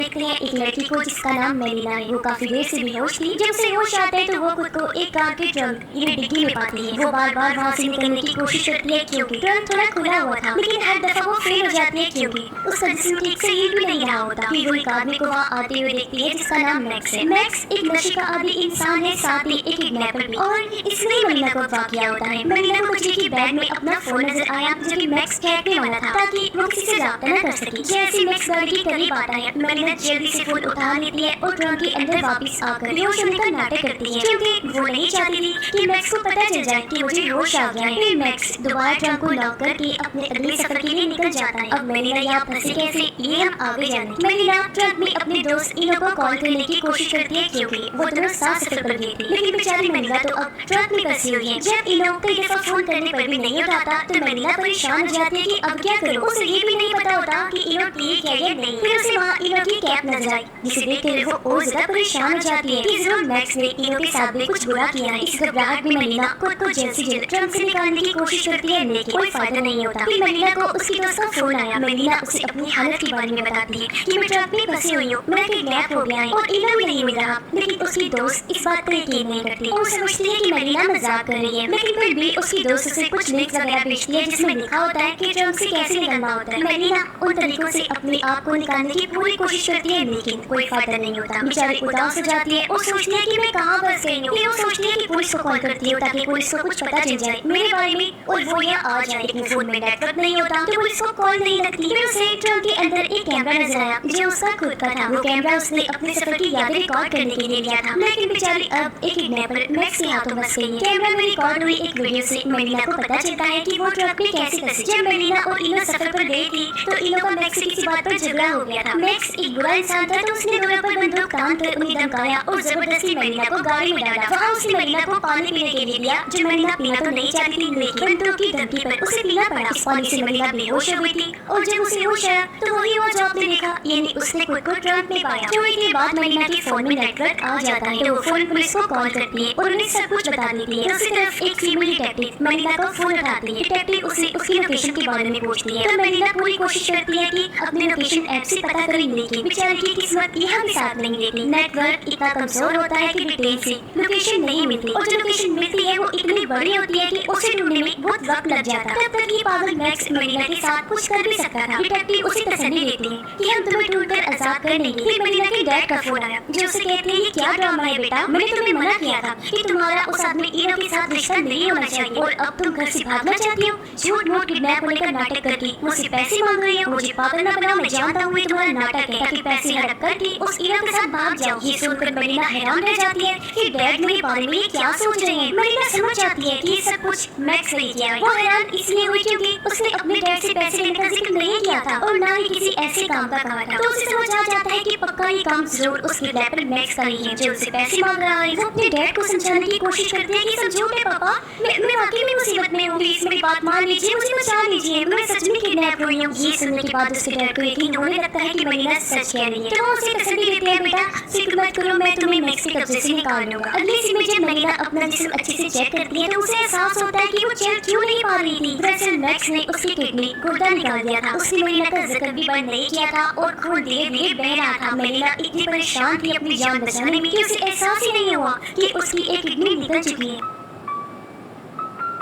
देखते हैं एक लड़की को जिसका नाम मेलिना है। वो काफी देर से बेहोश थी। जब उसे होश आता है तो वो खुद को एक कार के ट्रंक यानी डिग्गी में पाती है। वो बार बार वहाँ से निकलने की कोशिश करती है क्योंकि ट्रंक थोड़ा खुला हुआ था, लेकिन हर दफा वो फेल हो जाती है क्योंकि उसका जिस्म ठीक से हिल भी नहीं रहा होता। फिर वो एक आदमी को वहाँ आते हुए देखती है जिसका नाम मैक्स है। मैक्स एक नशे का आदी इंसान है, साथ ही एक किडनैपर भी। और इसलिए मेलिना को वाकया होता है। मेलिना को की बैग में अपना फोन नजर आया जबकि मैक्स फेंकने वाला था ताकि वो किसी से राब्ता न कर सके। जैसे मैक्स गाड़ी के करीब आता है, मेलिना जल्दी से फोन उठा लेती है और ट्रंक के अंदर वापस आकर बेहोश होने का नाटक करती है क्योंकि वो नहीं चाहती थी कि मैक्स को पता चल जाए कि मुझे होश आ गया है। फिर मैक्स दोबारा ट्रंक को लॉक करके अपने अगले सफर के लिए निकल जाता है। अब मेलिना यहाँ फंसी कैसे, ये हम आगे जाने। मेलिना ट्रंक में अपने दोस्त इनो को कॉल करने की कोशिश करती है क्योंकि वो दोनों साथ सफर पर गए थे, लेकिन बेचारी मेलिना तो अब ट्रंक में फंसी हुई है। जब इनो कई दफा फोन करने पर भी नहीं उठाता तो मेलिना परेशान हो जाती है कि अब क्या करूं। उसे ये भी नहीं पता होता कि इनो ठीक है या नहीं। फिर उसे वहाँ इनो की कैप नजर आई जिसे देखकर वो और ज्यादा परेशान हो जाती है कि जरूर मैक्स ने इनो के साथ भी कुछ बुरा किया है। इस घबराहट में मेलिना खुद को जेल से ट्रंक से निकालने की कोशिश करती है लेकिन कोई फायदा नहीं होता। फिर मेलिना को उसकी दोस्त का फोन आया। मेलिना उसे अपनी हालत के बारे में बताती है कि मैं ट्रक में फंसी हुई हूँ, मेरा किडनैप हो गया है और इनो भी नहीं मिल रहा। लेकिन उसकी दोस्त इस बात पर यकीन नहीं करती। वो समझती है कि मेलिना मजाक कर रही है, लेकिन फिर भी उसकी दोस्त उसे कुछ लिंक्स वगैरह भेजती है जिसमें लिखा होता है कि ट्रंक से कैसे निकलना होता है। मेलिना उन तरीकों से अपने आप को निकालने की पूरी कोशिश करती है लेकिन कोई फायदा नहीं होता। बेचारी उदास हो जाती है और सोचती है कि मैं कहाँ फंस गई हूँ। वो सोचती है कि पुलिस को कॉल करती है ताकि पुलिस को कुछ पता चल जाए मेरे बारे में और वो यहाँ आ जाए, लेकिन फोन में नेटवर्क नहीं होता तो पुलिस को कॉल नहीं लगती। फिर उसे ट्रंक के अंदर एक कैमरा नजर आया जो उसका खुद का था। वो कैमरा उसने अपने सफर की यादें रिकॉर्ड करने के लिए लिया था, लेकिन बेचारी अब एक किडनैपर मैक्स के हाथों फंस गई है। कैमरा में रिकॉर्ड हुई एक वीडियो से मेलिना को पता चलता है कि वो ट्रक में कैसे फंसी। जब मेलिना और इनो सफर पर गई थी तो इनो का मैक्स से किसी बात पर झगड़ा हो गया था। मैक्स एक बुरा इंसान था तो उसने दोनों पर बंदूक तान कर उन्हें धमकाया और जबरदस्ती मेलिना को गाड़ी में डाला। वहाँ उसने मेलिना को पानी पीने के लिए दिया जो मेलिना पीना तो नहीं चाहती थी, लेकिन बंदूक की धमकी पर उसे पीना पड़ा। इस पानी से मेलिना बेहोश हो गई थी और जब उसे होश आया तो वही वो जो आपने देखा, यानी उसने खुद को ट्रंक में पाया। थोड़ी देर बाद मेलिना के फोन में नेटवर्क आ जाता है तो वो फोन पुलिस को कॉल करती है और उन्हें सब कुछ बता देती है। दूसरी तरफ एक फीमेल डिटेक्टिव मेलिना को फोन उठाती है। डिटेक्टिव उसे उसकी लोकेशन के बारे में पूछती है तो मेलिना पूरी कोशिश करती है कि अपनी लोकेशन ऐप से पता करें, लेकिन बेचारी की किस्मत यहाँ भी साथ नहीं देती। नेटवर्क इतना कमजोर होता है कि डिटेल से लोकेशन नहीं मिलती और जो लोकेशन मिलती है वो इतनी बड़ी होती है कि उसे ढूंढने में बहुत वक्त लग जाता है। तब तक ये पागल मैक्स मेलिना के साथ कुछ कर भी सकता था। डिटेक्टिव उसे तसल्ली देती है कि हम तुम्हें ढूंढकर आजाद कर देंगे। फिर मेलिना के डैड का फोन आया जो उसे कहते हैं ये क्या ड्रामा है बेटा, मैंने तुम्हें मना किया था कि तुम्हारा उस आदमी इनो के साथ रिश्ता नहीं होना चाहिए और अब तुम घर से भागना चाहती हो। झूठ मूठ किडनैप होने का नाटक करके मुझसे पैसे मांग रही हो। मुझे पागल न बनाओ, मैं जानता हूँ ये तुम्हारा नाटक है ताकि पैसे हड़प करके उस इनो के साथ भाग जाओ। ये सुनकर मेलिना हैरान रह जाती है कि डैड मेरे बारे में क्या सोच रहे हैं। मेलिना समझ जाती है कि ये सब कुछ मैक्स ने किया है। वो हैरान इसलिए हुई क्योंकि उसने अपने डैड से पैसे लेने का जिक्र नहीं किया था और ना ही किसी ऐसे काम का कहा था। तो उसे समझ आ जाता है कि पक्का ये काम जरूर उस किडनैपर मैक्स का ही है जो उसे पैसे मांग रहा है। वो अपने डैड को समझाने की कोशिश करते हैं कि समझोगे पापा, मैं वाकई में मुसीबत में हूँ, प्लीज मेरी बात मान लीजिए, मुझे बचा लीजिए, मैं सच में किडनैप हुई हूँ। ये सुनने के बाद उसके डैड को यकीन होने लगता है कि मेलिना सच कह रही है। तो वो उसे तसल्ली देते हैं बेटा फिक्र मत करो, मैं तुम्हें मैक्स के कब्जे से निकाल लूंगा। अगले सीन में जब मेलिना अपना जिस्म अच्छे से चेक करती है तो उसे एहसास होता है कि वो चल क्यों नहीं पा रही थी। दरअसल मैक्स ने उसकी किडनी गुर्दा निकाल दिया था। उसने मेलिना का जख्म भी बंद नहीं किया था और खून धीरे धीरे बह रहा था। मेलिना इतनी परेशान थी अपनी जान बचाने में कि उसे एहसास ही नहीं हुआ कि उसकी एक किडनी निकल चुकी है।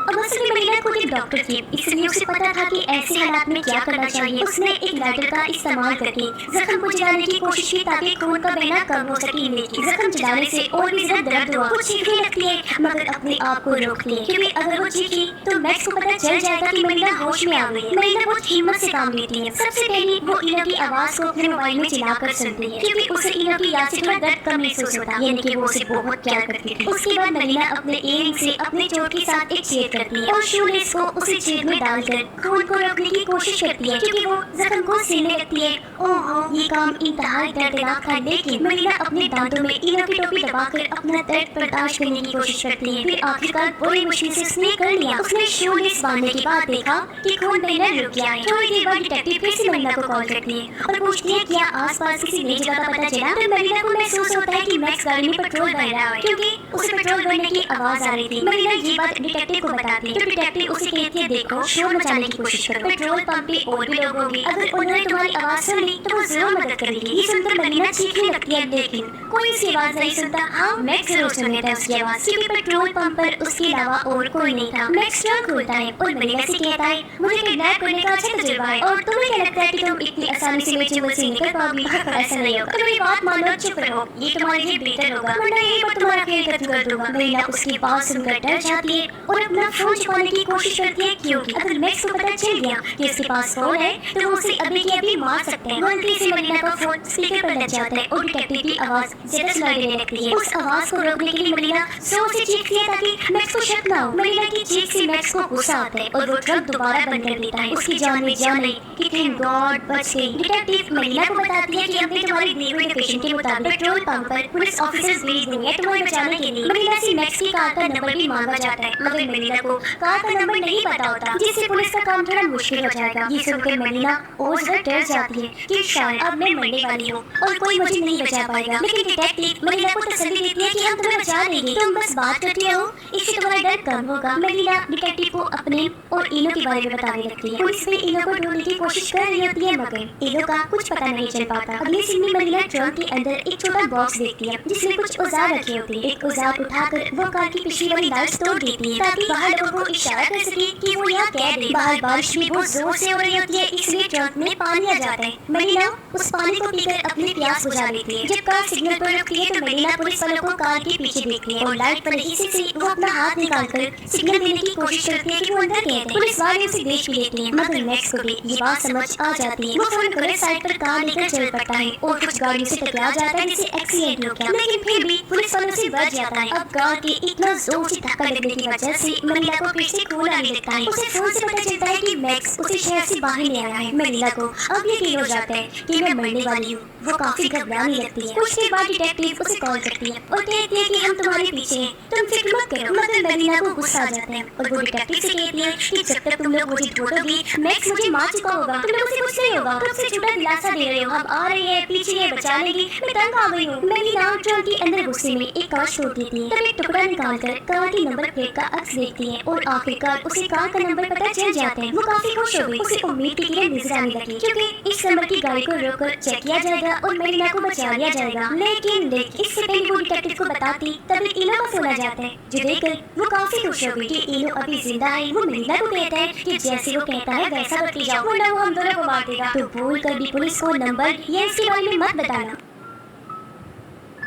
अब असल में मेलिना खुद एक डॉक्टर थी, इसलिए उसे पता था कि ऐसे हालात में क्या करना चाहिए। उसने एक लाइटर का इस्तेमाल करके जख्म को जलाने की कोशिश की ताकि खून का बहना कम हो सके, लेकिन जख्म जलाने से और भी ज्यादा दर्द हुआ। वो चीखने लगती है मगर अपने आप को रोकती है क्योंकि अगर वो चीखी तो मैक्स को पता चल जाएगा कि मेलिना होश में आ गई है। मेलिना बहुत हिम्मत से काम लेती है। सबसे पहले वो इनो की आवाज को अपने मोबाइल में चलाकर सुनती है क्योंकि उसे इनो की याद से थोड़ा दर्द कम महसूस होता, यानी कि वो उसे बहुत प्यार करती थी। उसके बाद मेलिना अपने इयररिंग से अपने चोट के साथ एक छेद करती है और शूलेस को उसी छेद में डालकर खून को रोकने की कोशिश करती है क्योंकि वो जख्म को सीने लगती है। ओहो, ये काम इंतहाई दर्दनाक था, लेकिन मेलिना अपने दांतों में इनो की टोपी दबाकर अपना दर्द बर्दाश्त करने की कोशिश करती है। फिर आखिरकार बड़ी मुश्किल से उसने कर लिया। उसने शूलेस बांधने के बाद देखा कि खून बहना रुक गया है। थोड़ी देर बाद डिटेक्टिव फिर से मेलिना को कॉल करती है और पूछती है क्या आसपास किसी नई जगह का पता चला। तो मेलिना को महसूस होता है कि मैक्स गाड़ी में पेट्रोल भर रहा है क्योंकि उसे पेट्रोल भरने की आवाज आ रही थी। मेलिना ये बात डिटेक्टिव को बताती है। तो डिटेक्टिव उसे कहती है, देखो शोर मचाने की कोशिश करो, पेट्रोल पंप पे और भी लोग होंगे, अगर उन्होंने तुम्हारी आवाज सुन ली तो वो जरूर मदद करेगी। ये सुनकर मरीना चीखने लगती है, लेकिन कोई उसकी आवाज नहीं सुनता। हाँ, मैक्स जरूर सुन लेता है उसकी आवाज, क्योंकि पेट्रोल पंप पर उसके अलावा और कोई नहीं था। मैक्स ट्रंक खोलता है और मरीना से कहता है, मुझे किडनैप करने का अच्छा तजुर्बा है, और तुम्हें क्या लगता है कि तुम इतनी आसानी से मेरे जंगल से निकल पाओगी? ऐसा नहीं होगा, तुम मेरी बात मानो, चुप रहो, ये तुम्हारे लिए बेहतर होगा, वरना यही पर तुम्हारा खेल खत्म कर दूंगा। मरीना उसकी बात सुनकर डर जाती है और अपना फोन छुपाने की कोशिश करती है, क्योंकि अगर मैक्स को पता चल गया कि उसके पास फोन है तो वो उसे अभी के अभी मार सकते हैं। गलती से मरीना का फोन स्पीकर पर लग जाता है और डिटेक्टिव की आवाज ज्यादा सुनाई देने लगती है। उस आवाज को रोकने के लिए मरीना जोर से चीखती है ताकि मैक्स को शक ना हो। मरीना की चीख से मैक्स को गुस्सा आता है और वो ट्रक दोबारा बंद कर देता है। उसकी जान में जान नहीं कि थैंक गॉड बच गई। डिटेक्टिव मरीना को बताती है कि हमने तुम्हारी दी हुई लोकेशन के मुताबिक पेट्रोल पंप पर पुलिस ऑफिसर्स भेज देंगे तुम्हें बचाने के लिए। मरीना से मैक्स की कार का नंबर भी मांगा जाता है, मगर मरीना को कार का नंबर नहीं पता होता, जिससे पुलिस का काम थोड़ा मुश्किल हो जाएगा। ये सुनकर मरीना और ज्यादा डर जाती है कि शायद अब मैं मरने वाली हूँ और कोई मुझे नहीं बचा पाएगा। लेकिन डिटेक्टिव मरीना को तसल्ली देती है कि हम तुम्हें बचा लेंगे, तुम बस बात करती रहो, इससे तुम्हारा डर कम होगा। मरीना डिटेक्टिव को अपने और इनो के बारे में बताने लगती है। पुलिस भी इनो को ढूंढने की कोशिश कर रही होती है, मगर इनो का कुछ पता नहीं चल पाता। अगले सीन में मरीना ट्रंक के अंदर एक छोटा बॉक्स देखती है जिसमें कुछ औजार रखे होते हैं। एक औजार उठाकर वो कार की पिछली वाली लाइट्स तोड़ देती है ताकि बाहर लोगों को इशारा कर सके कि वो यहाँ कैद है। बाहर बारिश भी बहुत जोर से हो रही होती है, इसलिए ट्रंक में पानी आ जाता है। मरीना उस पानी को पीकर अपनी प्यास बुझा लेती है। जब कार सिग्नल पर रुकती है तो मरीना पुलिस वालों को कार के पीछे देखती है और लाइट पर हिस्से से वो अपना हाथ निकालकर सिग्नल देने की कोशिश करती है कि वो अंदर कैद है। पुलिस वाले उसे देख भी लेते हैं, मगर मैक्स को भी ये बात समझ आ जाती है। वो फौरन गलत साइड पर कार लेकर चल पड़ता है और कुछ गाड़ियों से टकरा जाता है जिससे एक्सीडेंट हो गया, लेकिन फिर भी पुलिस वालों से बच जाता है। अब कार के इतना जोर से धक्का लगने की वजह से मरीना को फिर से खून आने लगता है। उसे फोन से पता चलता है कि मैक्स उसे शहर से बाहर ले आया है। मरीना को अब यकीन हो जाता है कि मैं मरने वाली हूँ। वो काफी घबराने लगती है। कुछ देर बाद डिटेक्टिव उसे कॉल करती है और कहती है कि हम तुम्हारे पीछे हैं, तुम फिक्र मत करो। मगर मरीना को गुस्सा आ जाता है और वो डिटेक्टिव से कहती है कि जब तक तुम लोग मुझे ढूंढोगी मैक्स मुझे मार चुका होगा, तुम लोगों से कुछ नहीं होगा, तुम से झूठा दिलासा दे रहे हो, हम आ रहे हैं, पीछे है, बचा लेगी, मैं तंग आ गई हूँ। मरीना ट्रंक के अंदर गुस्से में एक कांच तोड़ देती है, तब एक टुकड़ा निकालकर कार की नंबर प्लेट का अक्स देखती है और आखिरकार उसे कार का नंबर पता चल जाता है। वो काफी खुश हो गई। उसे उम्मीद की किरण नजर आने लगी क्योंकि इस नंबर की गाड़ी को रोककर चेक किया जाएगा और मरीना को बचा लिया जाएगा। लेकिन इससे पहले वो डिटेक्टिव को बताती तभी इनो का फोन आ जाता है, जो देखकर वो काफी खुश हो गई कि इनो अभी जिंदा है। वो मरीना को कहता है कि जैसे वो कहता है वैसा बदली जाओ, वरना वो हम दोनों को मार देगा। तो भूल कर भी पुलिस को नंबर या इसके बारे में मत बताना।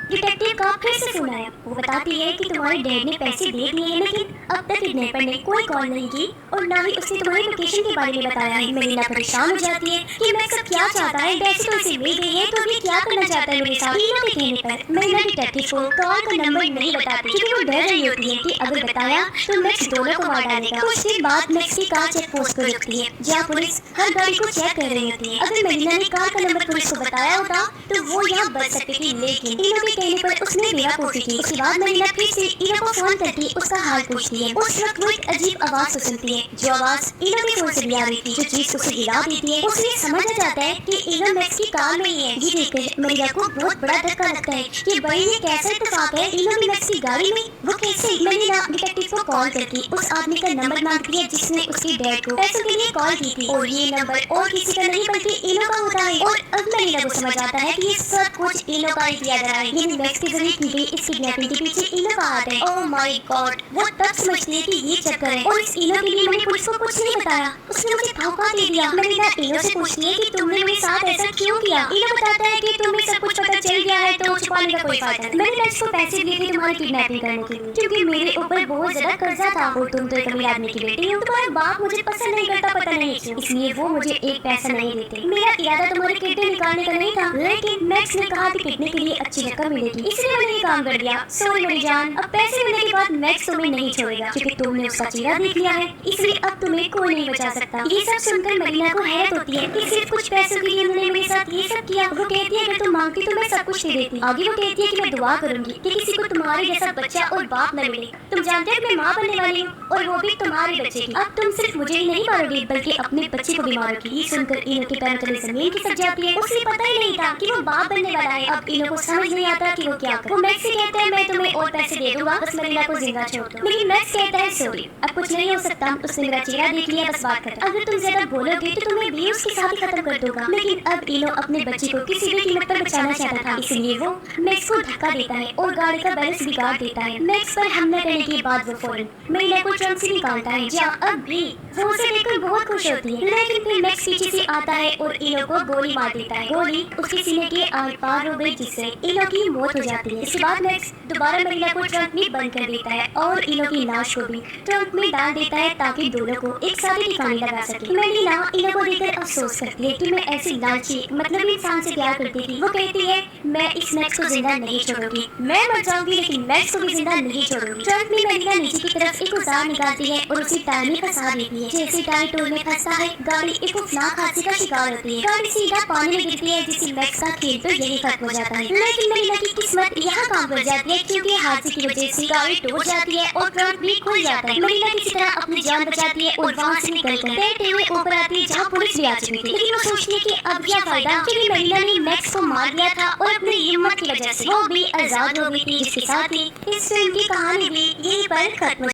डिटेक्टिव का फिर से फोन आया। वो बताती है कि तुम्हारे डैड ने पैसे दे दिए हैं, लेकिन अब तक किडनैपर ने कोई कॉल नहीं की और ना ही उसने तुम्हारी लोकेशन के बारे में बताया है। मरीना परेशान हो जाती है कि मैक्स अब क्या चाहता है, पैसे तो उसे मिल गए हैं तो अभी क्या करना चाहता है मेरे साथ। इनो के कहने पर मरीना डिटेक्टिव को कॉल का नंबर नहीं बताती क्योंकि वो डर रही होती है कि अगर बताया तो मैक्स दोनों को मार डालेगा। कुछ देर बाद मैक्स की कार चेक पोस्ट पर रुकती है जहाँ पुलिस हर गाड़ी को चेक कर रही होती है। अगर मरीना ने कार का नंबर पुलिस को बताया होता तो वो यहाँ बच सकती थी, लेकिन इनो के कहने पर उसने बेरा पूछी थी। उसके बाद मरीना फिर से इनो को फोन करती उसका हाल पूछती है। उस वक्त वो एक अजीब आवाज सुनती है, जो आवाज इनो के फोन से भी आ रही थी, जो चीज उसे हिला देती है। उसे समझ आ जाता है कि इनो मैक्स की कार में ही है। ये देखकर मरीना को बहुत बड़ा धक्का लगता है कि भाई ये कैसा इत्तेफाक है, इनो भी मैक्स की गाड़ी में, वो कैसे। मरीना डिटेक्टिव को कॉल करके उस आदमी का नंबर मांगती है जिसने उसके डैड को पैसों के लिए कॉल की थी और ये नंबर और किसी का नहीं बल्कि इनो का होता है। और अब मरीना को समझ आता है कि ये सब कुछ इनो का ही किया जा रहा है, यानी मैक्स के जरिए की गई इस किडनैपिंग के पीछे इनो का हाथ है। ओह माय गॉड, वो तब समझती है कि ये चक्कर है और इस इनो के लिए मैंने पुलिस को कुछ नहीं बताया, उसने मुझे धोखा दे दिया। मरीना इनो से पूछती है कि तुमने मेरे साथ ऐसा क्यों किया। इनो बताता है कि तुम्हें सब कुछ पता चल गया है तो छुपाने का कोई फायदा नहीं। मैंने मैक्स को पैसे दिए थे तुम्हारी किडनैपिंग करने के लिए क्योंकि मेरे ऊपर बहुत ज्यादा कर्जा था और तुम तो एक अमीर आदमी की बेटी हो, तुम्हारा बाप मुझे पसंद नहीं करता, पता नहीं क्यों, इसलिए वो मुझे एक पैसा नहीं देते। मेरा इरादा तुम्हारे किडनी निकालने का नहीं था, लेकिन मैक्स ने कहा कि किडनी के लिए अच्छी रकम मिलेगी, इसलिए मैंने ये काम कर दिया। सॉरी मेरी जान, अब पैसे मिलने के बाद मैक्स तुम्हें नहीं छोड़ेगा क्योंकि तुमने उसका चेहरा देख लिया है, इसलिए अब तुम्हें कोई नहीं बचा सकता। ये सब सुनकर मरीना को हैरत होती है कि सिर्फ कुछ पैसों के लिए उन्होंने मेरे साथ ये सब किया। वो कहती है अगर तुम मांगती तो मैं सब कुछ दे देती। आगे वो कहती है कि मैं दुआ करूंगी कि किसी को तुम्हारे जैसा बच्चा और बाप न मिले, तुम तुम जानते हो मैं माँ बनने वाली हूँ और वो भी तुम्हारे बच्चे की। अब तुम सिर्फ मुझे ही नहीं मारोगी बल्कि अपने बच्चे को भी मारोगी। ये सुनकर इनो के पैरों तले जमीन खिसक जाती है। उसे पता ही नहीं था कि वो बाप बनने वाला है। अब इनो को समझ नहीं आता कि वो क्या करे। वो मैक्स से कहता है मैं तुम्हें और पैसे दे दूंगा, बस मरीना को जिंदा छोड़ दो। लेकिन मैक्स कहता है सॉरी, अब कुछ नहीं हो सकता, उसने मेरा चेहरा देख लिया, बस बात खत्म। अगर तुम ज्यादा बोलोगे तो तुम्हें भी उसके साथ ही खत्म कर दूंगा। लेकिन अब इनो अपने बच्चे को किसी भी कीमत पर बचाना चाहता था, इसलिए वो मैक्स को धक्का देता है और गाड़ी का बैलेंस बिगाड़ देता है। मैक्स पर हमला करने के बाद वो फौरन मरीना को ट्रंक से निकालता है, जहाँ अब भी वो उसे देखकर बहुत खुश होती है। लेकिन फिर मैक्स पीछे से आता है और इनो को गोली मार देता है। गोली उसके सीने के आर पार हो गई, जिससे इनो की मौत हो जाती है। इसके बाद मैक्स दोबारा मरीना को ट्रंक में बंद कर देता है और इनो की लाश को भी ट्रंक में डाल देता है ताकि दोनों को एक साथ ही ठिकाने लगा सके। मरीना इनो को देखकर अफसोस करती है कि मैं ऐसी लालची मतलब इंसान से प्यार करती थी। वो कहती है मैं इस मैक्स को जिंदा नहीं छोड़ूंगी, मैं मर जाऊंगी लेकिन मैक्स को भी जिंदा नहीं छोड़ूंगी। ट्रंक में मरीना नीचे की तरफ एक औजार निकालती है और उसे टायर में फंसा देती है। जैसे टायर टूल में फंसता है, गाड़ी एक खौफनाक हादसे का शिकार होती है। गाड़ी सीधा पानी में गिरती है, जिससे मैक्स का खेल तो यही खत्म हो जाता है। लेकिन मरीना की किस्मत यहाँ काम कर जाती है, क्योंकि हादसे की वजह से गाड़ी टूट जाती है और ट्रंक भी खुल जाता है। मरीना किसी तरह अपनी जान बचाती है और वहाँ से निकलकर तैरते हुए ऊपर आती है, जहाँ पुलिस भी आ चुकी थी। लेकिन वो सोचती है कि अब क्या फायदा, क्योंकि मरीना ने मैक्स को मार दिया था और अपनी हिम्मत की वजह से वो भी आजाद हो गई थी। जिसके साथ ही इस फिल्म की कहानी भी यहीं पर खत्म